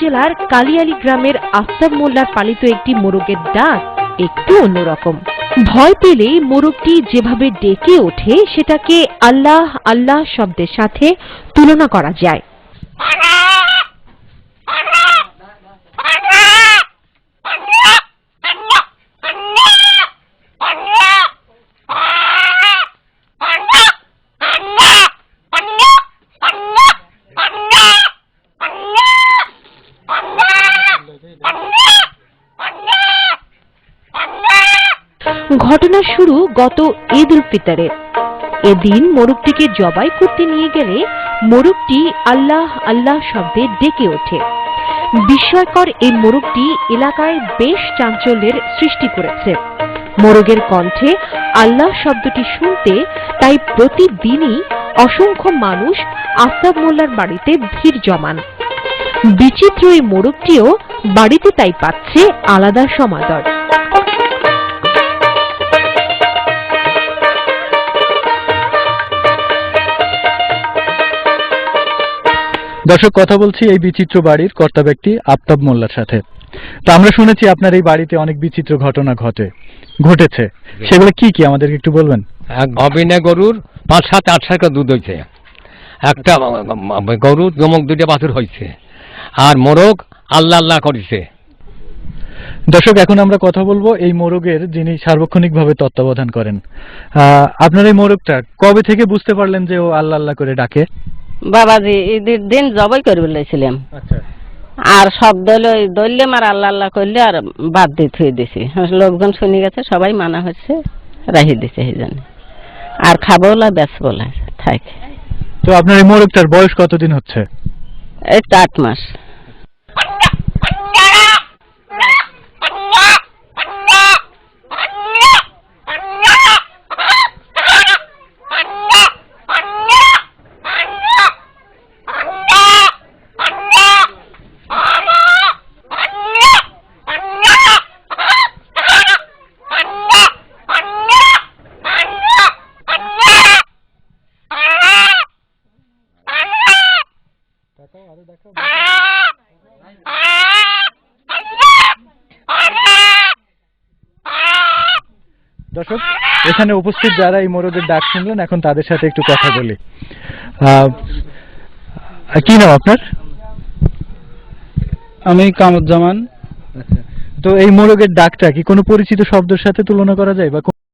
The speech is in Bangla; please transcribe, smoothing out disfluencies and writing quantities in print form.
জেলার কালিয়ালী গ্রামের আফতাব মোল্লার পালিত একটি মোরগের ডাক একটু অন্যরকম। ভয় পেলেই মোরগটি যেভাবে ডেকে ওঠে সেটাকে আল্লাহ আল্লাহ শব্দের সাথে তুলনা করা যায়। ঘটনা শুরু গত ঈদ উল ফিতরের। এদিন মোরগটিকে জবাই করতে নিয়ে গেলে মোরগটি আল্লাহ আল্লাহ শব্দে ডেকে ওঠে। বিস্ময়কর এই মোরগটি এলাকায় বেশ চাঞ্চল্যের সৃষ্টি করেছে। মোরগের কণ্ঠে আল্লাহ শব্দটি শুনতে তাই প্রতিদিনই অসংখ্য মানুষ আফতাব মোল্লার বাড়িতে ভিড় জমান। বিচিত্র এই মোরগটিও বাড়িতে তাই পাচ্ছে আলাদা সমাদর। দর্শক, কথা বলছি এই বিচিত্র বাড়ির কর্তা ব্যক্তি আফতাব মোল্লার সাথে। তো আমরা শুনেছি আপনার এই বাড়িতে অনেক বিচিত্র ঘটনা ঘটেছে, সেগুলো কি কি আমাদেরকে একটু বলবেন? অবিনে গরুর ৫-৭-৮ দুধ হয়েছে, একটা গরুর জমক 2টা বাছুর হয়েছে, আর মোরগ আল্লাহ আল্লাহ করেছে। দর্শক, এখন আমরা কথা বলবো এই মোরগের যিনি সার্বক্ষণিকভাবে তত্ত্বাবধান করেন। আপনার এই মোরগটা কবে থেকে বুঝতে পারলেন যে ও আল্লাহ আল্লাহ করে ডাকে? বাবাজি ঈদের দিন জবাই করে বলেছিলাম, আর সব দললে আর আল্লাহ আল্লাহ করলে আর বাদ দিয়ে থুয়ে দিছি। লোকজন শুনে গেছে, সবাই মানা হচ্ছে, রাহি দিছে এই জন্য। আর খাবো না বেচবো না থাকে। তো আপনার এই মোরগটার বয়স কতদিন হচ্ছে? এই তো 8 মাস। দর্শক, এখানে উপস্থিত যারা এই মোরগের ডাক শুনলেন, এখন তাদের সাথে একটু কথা বলি। কি নাম আপনার? আমি কামরুজ্জামান। তো এই মোরগের ডাকটা কি কোনো পরিচিত শব্দের সাথে তুলনা করা যায় বা